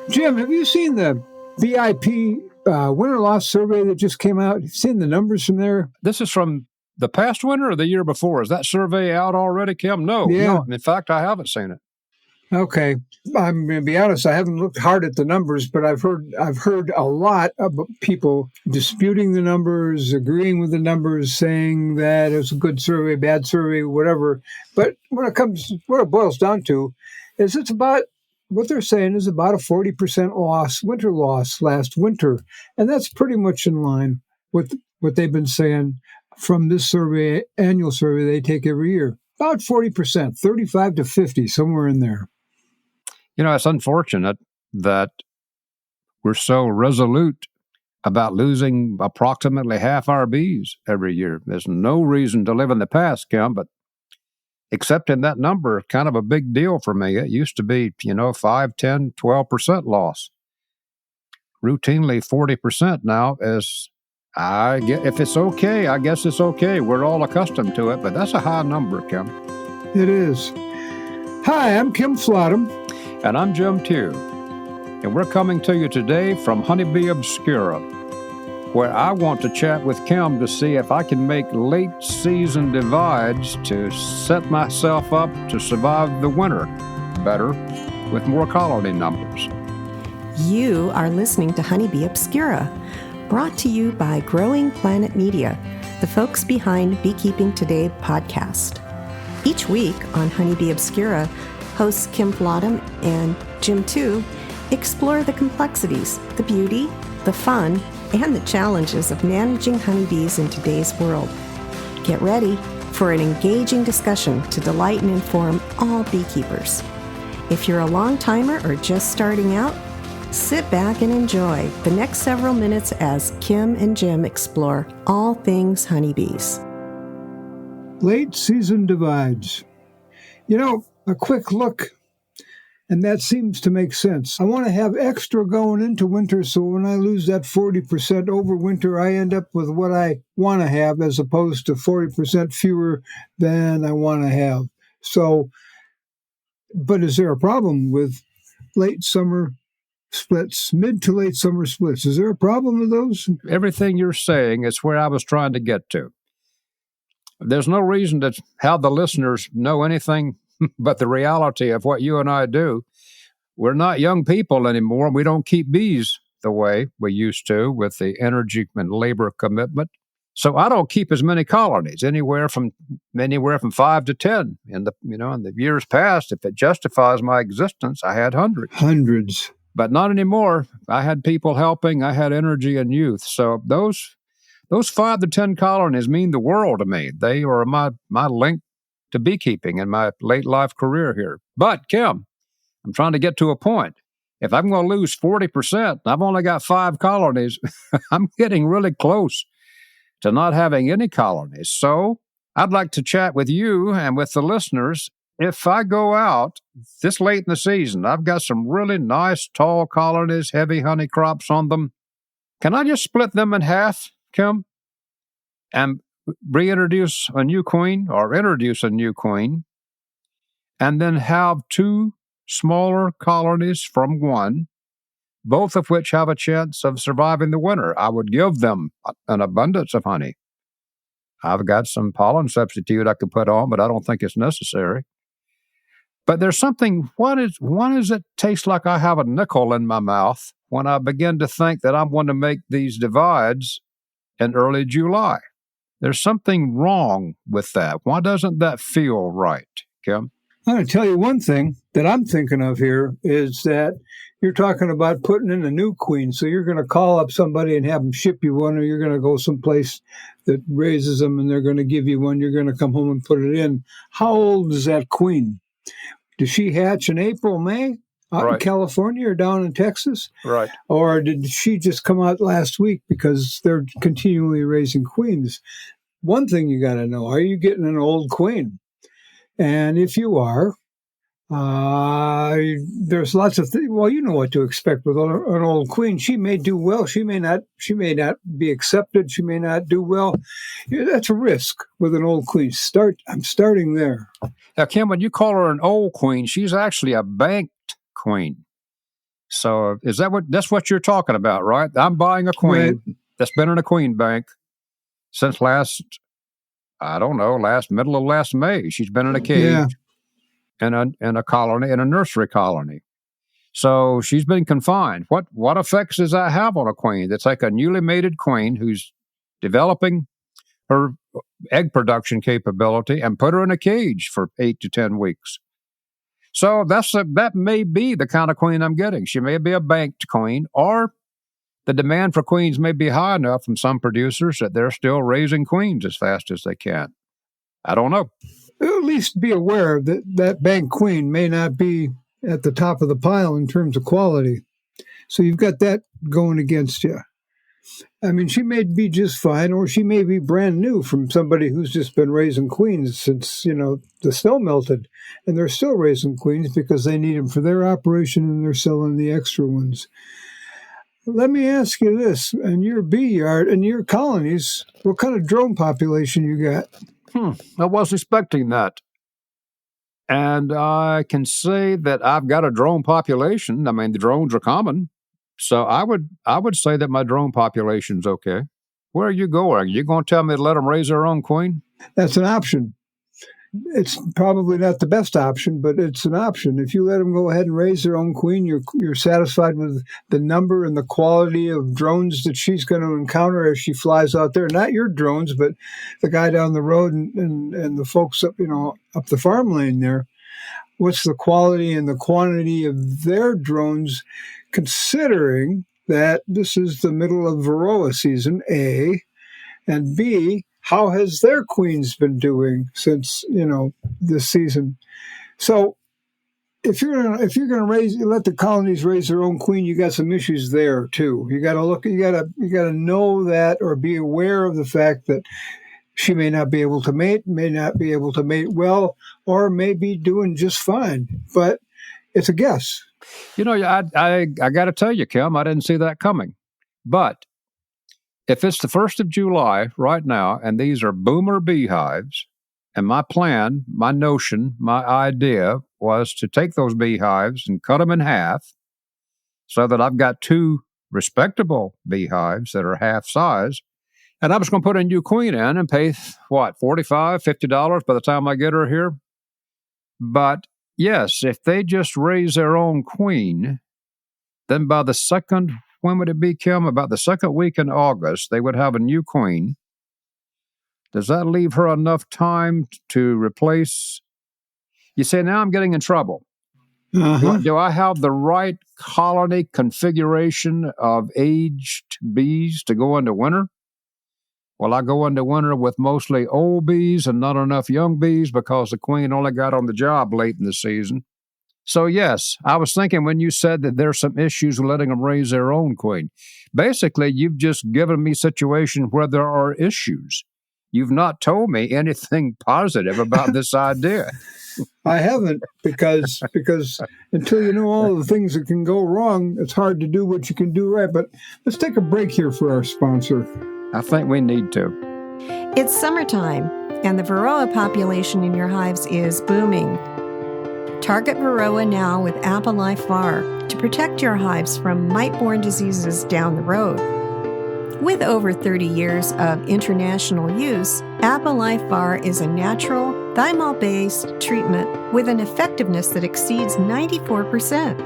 Jim, have you seen the BIP winter loss survey that just came out? Have you seen the numbers from there? This is from the past winter or the year before? Is that survey out already, Kim? No. In fact, I haven't seen it. Okay. I'm going to be honest, I haven't looked hard at the numbers, but I've heard a lot of people disputing the numbers, agreeing with the numbers, saying that it was a good survey, bad survey, whatever. But what it boils down to is what they're saying is about a 40% winter loss last winter. And that's pretty much in line with what they've been saying from this annual survey they take every year. About 40%, 35 to 50, somewhere in there. It's unfortunate that we're so resolute about losing approximately half our bees every year. There's no reason to live in the past, Kim, but accepting that number, kind of a big deal for me. It used to be, 5, 10, 12% loss. Routinely 40% now if it's okay, I guess it's okay. We're all accustomed to it, but that's a high number, Kim. It is. Hi, I'm Kim Flottam. And I'm Jim Tew. And we're coming to you today from Honeybee Obscura, where I want to chat with Kim to see if I can make late season divides to set myself up to survive the winter better with more colony numbers. You are listening to Honeybee Obscura, brought to you by Growing Planet Media, the folks behind Beekeeping Today podcast. Each week on Honeybee Obscura, hosts Kim Flottam and Jim Tew explore the complexities, the beauty, the fun, and the challenges of managing honeybees in today's world. Get ready for an engaging discussion to delight and inform all beekeepers. If you're a long-timer or just starting out, sit back and enjoy the next several minutes as Kim and Jim explore all things honeybees. Late season divides. A quick look, and that seems to make sense. I want to have extra going into winter, so when I lose that 40% over winter, I end up with what I want to have as opposed to 40% fewer than I want to have. So, but is there a problem with late summer splits, mid to late summer splits? Is there a problem with those? Everything you're saying is where I was trying to get to. There's no reason to have the listeners know anything but the reality of what you and I do. We're not young people anymore. We don't keep bees the way we used to with the energy and labor commitment. So I don't keep as many colonies, anywhere from 5 to 10. In the years past, if it justifies my existence, I had hundreds. But not anymore. I had people helping. I had energy and youth. So those 5 to 10 colonies mean the world to me. They are my link to beekeeping in my late life career here. But, Kim, I'm trying to get to a point. If I'm going to lose 40%, I've only got 5 colonies, I'm getting really close to not having any colonies. So I'd like to chat with you and with the listeners. If I go out this late in the season, I've got some really nice tall colonies, heavy honey crops on them. Can I just split them in half, Kim, and introduce a new queen, and then have 2 smaller colonies from one, both of which have a chance of surviving the winter? I would give them an abundance of honey. I've got some pollen substitute I could put on, but I don't think it's necessary. But there's something, why does it taste like I have a nickel in my mouth when I begin to think that I'm going to make these divides in early July? There's something wrong with that. Why doesn't that feel right, Kim? I'm going to tell you one thing that I'm thinking of here is that you're talking about putting in a new queen. So you're going to call up somebody and have them ship you one, or you're going to go someplace that raises them and they're going to give you one. You're going to come home and put it in. How old is that queen? Does she hatch in April, May? Out in California or down in Texas? Right. Or did she just come out last week because they're continually raising queens? One thing you got to know, are you getting an old queen? And if you are, there's lots of things. Well, you know what to expect with an old queen. She may do well. She may not be accepted. She may not do well. That's a risk with an old queen. I'm starting there. Now, Kim, when you call her an old queen, she's actually a banked queen. So that's what you're talking about, right? I'm buying a queen that's been in a queen bank since middle of last May. She's been in a cage in a colony, in a nursery colony. So she's been confined. What effects does that have on a queen? That's like a newly mated queen who's developing her egg production capability and put her in a cage for 8 to 10 weeks. So that may be the kind of queen I'm getting. She may be a banked queen, or the demand for queens may be high enough from some producers that they're still raising queens as fast as they can. I don't know. At least be aware that that bank queen may not be at the top of the pile in terms of quality. So you've got that going against you. I mean, she may be just fine, or she may be brand new from somebody who's just been raising queens since, the snow melted. And they're still raising queens because they need them for their operation and they're selling the extra ones. Let me ask you this. In your bee yard, in your colonies, what kind of drone population you got? I wasn't expecting that. And I can say that I've got a drone population. I mean, the drones are common. So I would say that my drone population's okay. Where are you going? Are you going to tell me to let them raise their own queen? That's an option. It's probably not the best option, but it's an option. If you let them go ahead and raise their own queen, you're satisfied with the number and the quality of drones that she's going to encounter as she flies out there. Not your drones, but the guy down the road and the folks up the farm lane there. What's the quality and the quantity of their drones, considering that this is the middle of Varroa season, A, and B, how has their queens been doing since, this season? So if you're gonna let the colonies raise their own queen, you got some issues there too. You got to know that, or be aware of the fact that she may not be able to mate well, or may be doing just fine. But it's a guess. I got to tell you, Kim, I didn't see that coming. But if it's the 1st of July right now, and these are boomer beehives, and my plan, my notion, my idea was to take those beehives and cut them in half so that I've got 2 respectable beehives that are half size. And I was going to put a new queen in and pay, $45, $50 by the time I get her here. But yes, if they just raise their own queen, then by the second, when would it be, Kim? About the second week in August, they would have a new queen. Does that leave her enough time to replace? You say, now I'm getting in trouble. Uh-huh. Do I have the right colony configuration of aged bees to go into winter? Well, I go into winter with mostly old bees and not enough young bees because the queen only got on the job late in the season. So, yes, I was thinking when you said that there's some issues with letting them raise their own queen. Basically, you've just given me a situation where there are issues. You've not told me anything positive about this idea. I haven't, because until you know all the things that can go wrong, it's hard to do what you can do right. But let's take a break here for our sponsor. I think we need to. It's summertime, and the Varroa population in your hives is booming. Target Varroa now with Apple-Life VAR to protect your hives from mite-borne diseases down the road. With over 30 years of international use, Apple-Life VAR is a natural, thymol-based treatment with an effectiveness that exceeds 94%.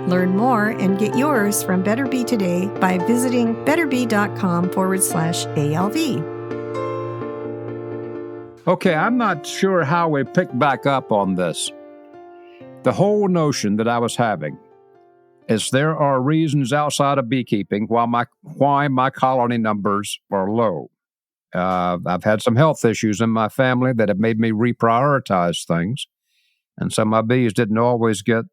Learn more and get yours from Better Bee today by visiting betterbee.com/ALV. Okay, I'm not sure how we pick back up on this. The whole notion that I was having is there are reasons outside of beekeeping why my colony numbers are low. I've had some health issues in my family that have made me reprioritize things, and so my bees didn't always get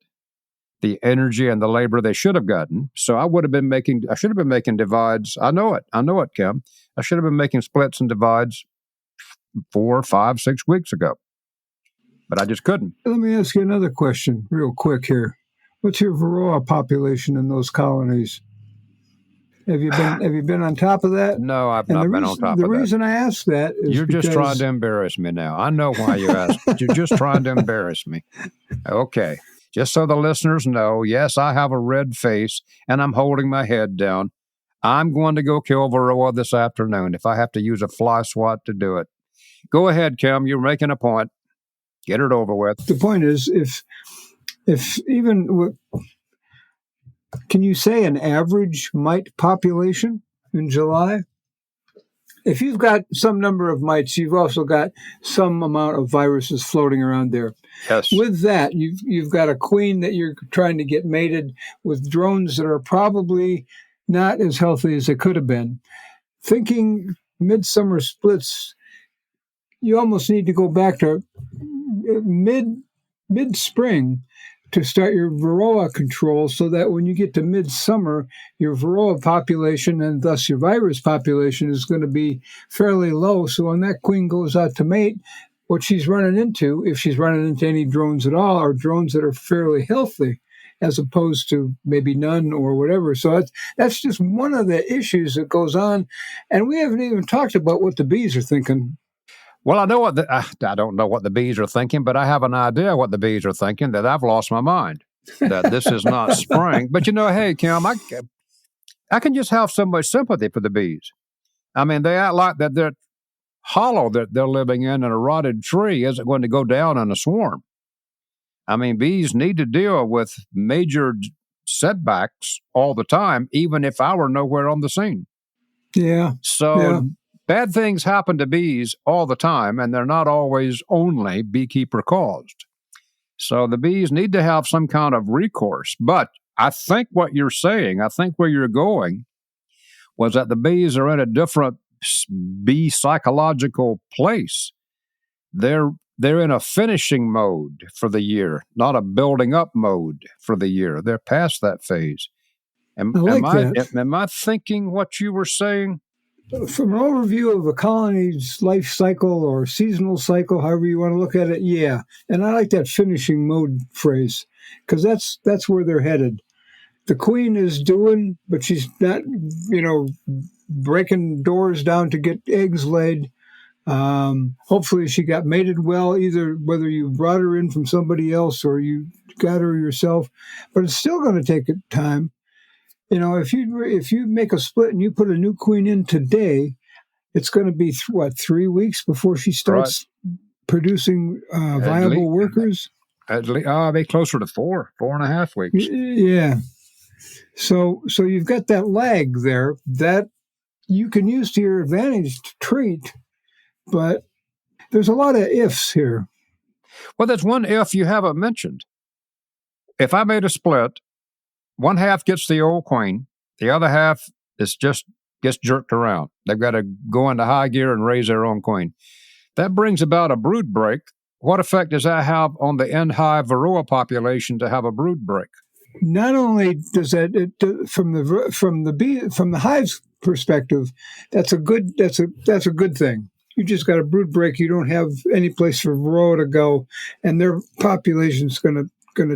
the energy and the labor they should have gotten. So I should have been making divides. I know it, Kim. I should have been making splits and divides 4, 5, 6 weeks ago, but I just couldn't. Let me ask you another question real quick here. What's your Varroa population in those colonies? Have you been on top of that? No, I've not been on top of that. The reason I ask that is you're just trying to embarrass me now. I know why you asked. You're just trying to embarrass me. Okay. just so the listeners know, yes, I have a red face and I'm holding my head down. I'm going to go kill Varroa this afternoon if I have to use a fly swat to do it. Go ahead, Kim. You're making a point. Get it over with. The point is, if even, can you say an average mite population in July? If you've got some number of mites, you've also got some amount of viruses floating around there. Yes. With that, you've got a queen that you're trying to get mated with drones that are probably not as healthy as they could have been. Thinking midsummer splits, you almost need to go back to mid-spring to start your Varroa control, so that when you get to midsummer, your Varroa population and thus your virus population is going to be fairly low. So when that queen goes out to mate, what she's running into, if she's running into any drones at all, are drones that are fairly healthy, as opposed to maybe none or whatever. So that's just one of the issues that goes on. And we haven't even talked about what the bees are thinking. Well, I know I don't know what the bees are thinking, but I have an idea what the bees are thinking, that I've lost my mind, that this is not spring. But hey, Kim, I can just have so much sympathy for the bees. I mean, they act like that they're hollow that they're living in a rotted tree isn't going to go down in a swarm. I mean, bees need to deal with major setbacks all the time, even if I were nowhere on the scene. Yeah. So yeah. Bad things happen to bees all the time, and they're not always only beekeeper caused. So the bees need to have some kind of recourse. But I think what you're saying, I think where you're going, was that the bees are in a different bee psychological place. They're in a finishing mode for the year, not a building up mode for the year. They're past that phase. Am I thinking what you were saying? From an overview of a colony's life cycle or seasonal cycle, however you want to look at it, yeah. And I like that finishing mode phrase, because that's where they're headed. The queen is doing, but she's not, breaking doors down to get eggs laid. Hopefully she got mated well, either whether you brought her in from somebody else or you got her yourself. But it's still going to take time. If you make a split and you put a new queen in today, it's going to be 3 weeks before she starts producing viable workers. At least, be closer to 4.5 weeks. Yeah. So you've got that lag there that you can use to your advantage to treat, but there's a lot of ifs here. Well, there's one if you haven't mentioned. If I made a split, one half gets the old queen, the other half is just gets jerked around. They've got to go into high gear and raise their own queen. That brings about a brood break. What effect does that have on the end-hive Varroa population to have a brood break? Not only does that, from the hive's perspective, that's a good thing. You just got a brood break. You don't have any place for Varroa to go, and their population's going to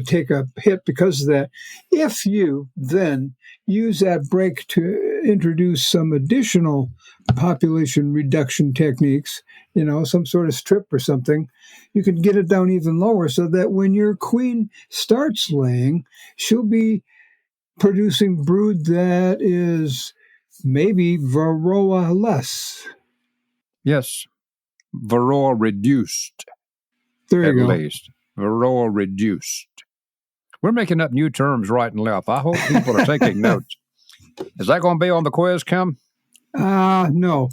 take a hit because of that. If you then use that break to introduce some additional population reduction techniques, some sort of strip or something, you can get it down even lower, so that when your queen starts laying, she'll be producing brood that is maybe Varroa less. Yes, Varroa reduced. There you go. At least. Varroa reduced. We're making up new terms right and left. I hope people are taking notes. Is that going to be on the quiz, Kim? No.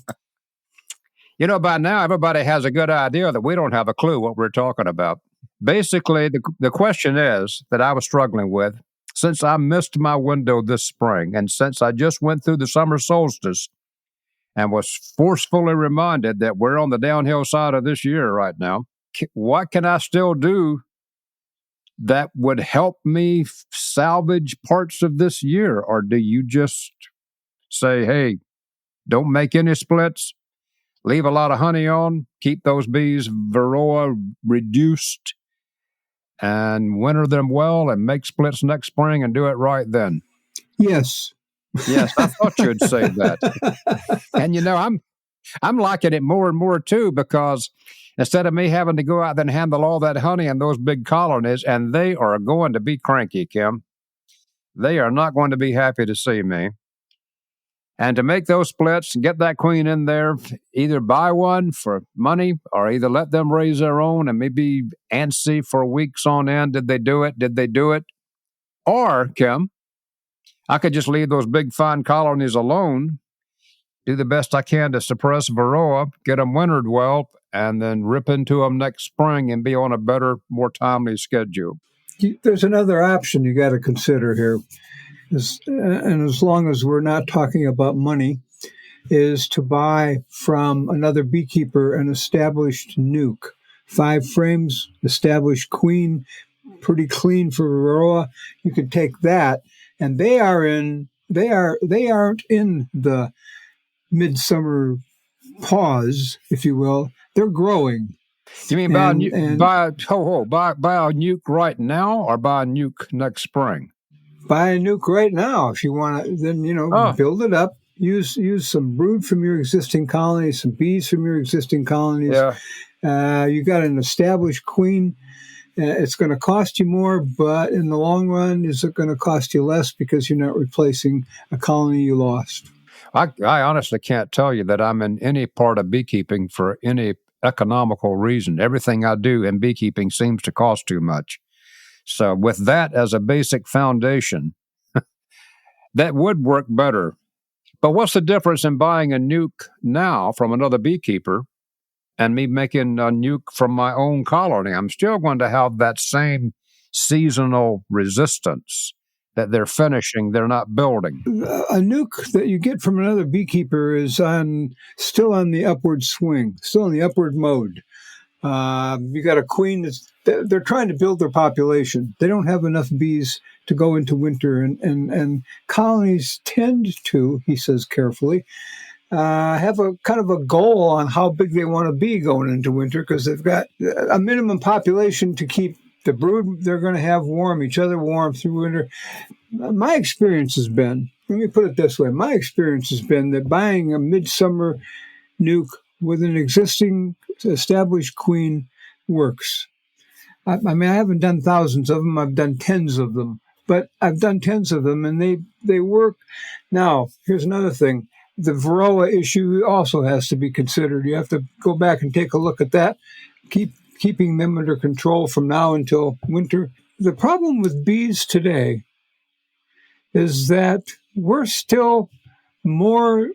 By now, everybody has a good idea that we don't have a clue what we're talking about. Basically, the question is that I was struggling with, since I missed my window this spring, and since I just went through the summer solstice and was forcefully reminded that we're on the downhill side of this year right now, what can I still do that would help me salvage parts of this year? Or do you just say, hey, don't make any splits, leave a lot of honey on, keep those bees Varroa reduced, and winter them well and make splits next spring and do it right then? Yes. Yes, I thought you'd say that. And I'm liking it more and more too, because instead of me having to go out there and handle all that honey in those big colonies, and they are going to be cranky, Kim. They are not going to be happy to see me. And to make those splits, get that queen in there, either buy one for money or either let them raise their own and maybe antsy for weeks on end. Did they do it? Did they do it? Or, Kim, I could just leave those big fine colonies alone, do the best I can to suppress varroa, get them wintered well, and then rip into them next spring and be on a better, more timely schedule. There's another option you got to consider here. And as long as we're not talking about money, is to buy from another beekeeper an established nuke. 5 frames, established queen, pretty clean for varroa. You could take that, and they aren't in the midsummer pause, if you will. They're growing. You mean buy a nuke right now or buy a nuke next spring? Buy a nuke right now if you want to. Then build it up. Use some brood from your existing colonies, some bees from your existing colonies. Yeah. You got an established queen. It's going to cost you more, but in the long run, is it going to cost you less because you're not replacing a colony you lost? I honestly can't tell you that I'm in any part of beekeeping for any economical reason. Everything I do in beekeeping seems to cost too much. So with that as a basic foundation, that would work better. But what's the difference in buying a nuke now from another beekeeper and me making a nuke from my own colony? I'm still going to have that same seasonal resistance that they're finishing, they're not building. A nuke that you get from another beekeeper is still on the upward swing, still in the upward mode. You got a queen they're trying to build their population. They don't have enough bees to go into winter, and colonies tend to, he says carefully, have a kind of a goal on how big they want to be going into winter because they've got a minimum population to keep the brood they're going to have warm, each other warm through winter. My experience has been, let me put it this way, my experience has been that buying a midsummer nuke with an existing established queen works. I mean, I haven't done thousands of them. I've done tens of them. But I've done tens of them, and they work. Now, here's another thing. The varroa issue also has to be considered. You have to go back and take a look at that, keeping them under control from now until winter. The problem with bees today is that we're still looking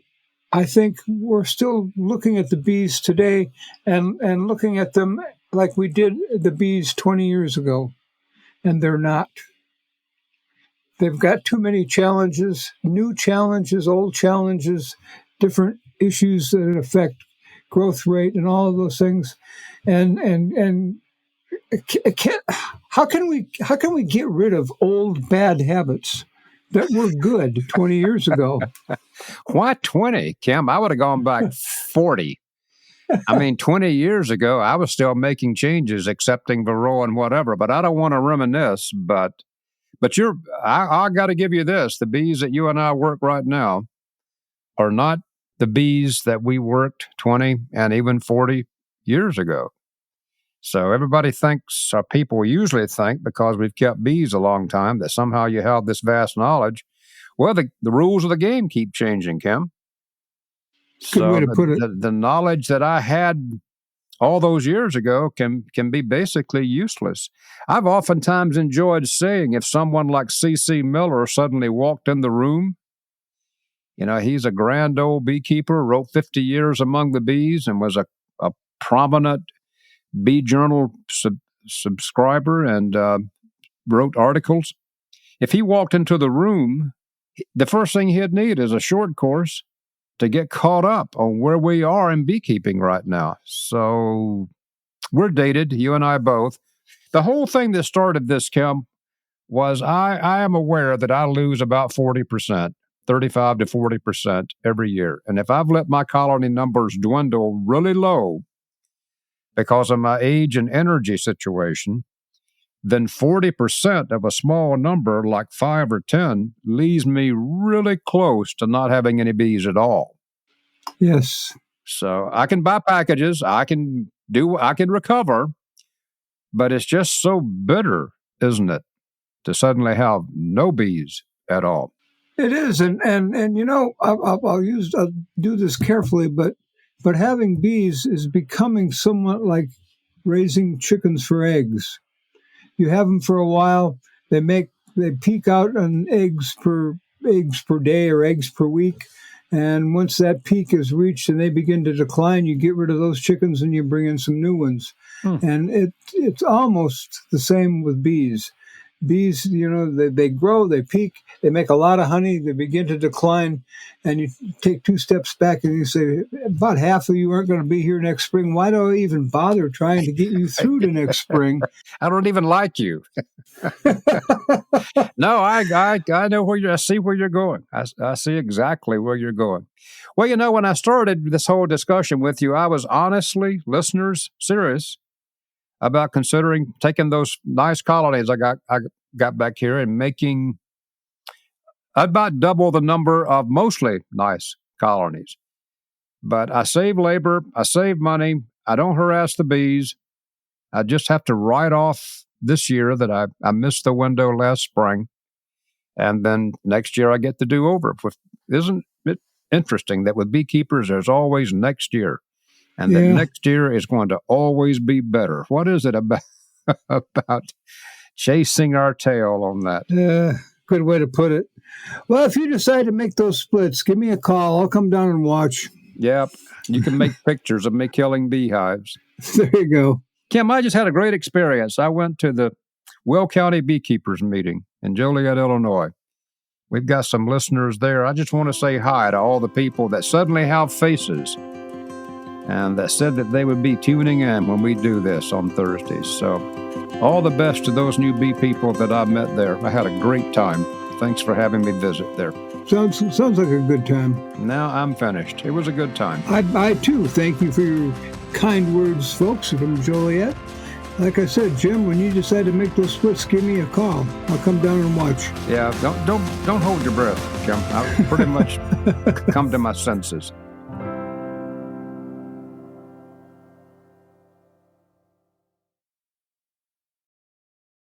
at the bees today and looking at them like we did the bees 20 years ago, and they're not. They've got too many challenges, new challenges, old challenges, different issues that affect growth rate and all of those things. And how can we get rid of old bad habits that were good 20 years ago? Why 20, Kim? I would have gone back 40. I mean, 20 years ago, I was still making changes, accepting varroa and whatever, but I don't want to reminisce. But I got to give you this. The bees that you and I work right now are not the bees that we worked 20 and even 40 years ago. So everybody thinks, or people usually think, because we've kept bees a long time, that somehow you have this vast knowledge. Well, the rules of the game keep changing, Kim. Good way to put it. The knowledge that I had all those years ago can be basically useless. I've oftentimes enjoyed saying if someone like C.C. Miller suddenly walked in the room, he's a grand old beekeeper, wrote 50 years among the bees and was a prominent Bee Journal subscriber and wrote articles. If he walked into the room, the first thing he'd need is a short course to get caught up on where we are in beekeeping right now. So we're dated, you and I both. The whole thing that started this, Kim, was I am aware that I lose about 40%, 35 to 40% every year. And if I've let my colony numbers dwindle really low because of my age and energy situation, then 40% of a small number like 5 or 10 leaves me really close to not having any bees at all. Yes. So I can buy packages. I can I can recover, but it's just so bitter, isn't it, to suddenly have no bees at all. It is, and I'll do this carefully, but having bees is becoming somewhat like raising chickens for eggs. You have them for a while, they peak out on eggs per day or eggs per week, and once that peak is reached and they begin to decline, you get rid of those chickens and you bring in some new ones. And it's almost the same with bees. Bees, they grow, they peak, they make a lot of honey, they begin to decline, and you take 2 steps back and you say, about half of you aren't going to be here next spring. Why do I even bother trying to get you through to next spring? I don't even like you. No, I know I see where you're going. I see exactly where you're going. Well, when I started this whole discussion with you, I was honestly, listeners, serious about considering taking those nice colonies I got back here and making about double the number of mostly nice colonies. But I save labor, I save money, I don't harass the bees. I just have to write off this year that I missed the window last spring, and then next year I get to do over. Isn't it interesting that with beekeepers there's always next year? And the next year is going to always be better. What is it about chasing our tail on that? Good way to put it. Well, if you decide to make those splits, give me a call. I'll come down and watch. Yep. You can make pictures of me killing beehives. There you go. Kim, I just had a great experience. I went to the Will County Beekeepers meeting in Joliet, Illinois. We've got some listeners there. I just want to say hi to all the people that suddenly have faces and that said that they would be tuning in when we do this on Thursdays. So all the best to those new bee people that I met there. I had a great time. Thanks for having me visit there. Sounds like a good time. Now I'm finished. It was a good time. I too thank you for your kind words, folks, from Joliet. Like I said, Jim, when you decide to make those splits, give me a call. I'll come down and watch. Yeah, don't hold your breath, Jim. I'll pretty much come to my senses.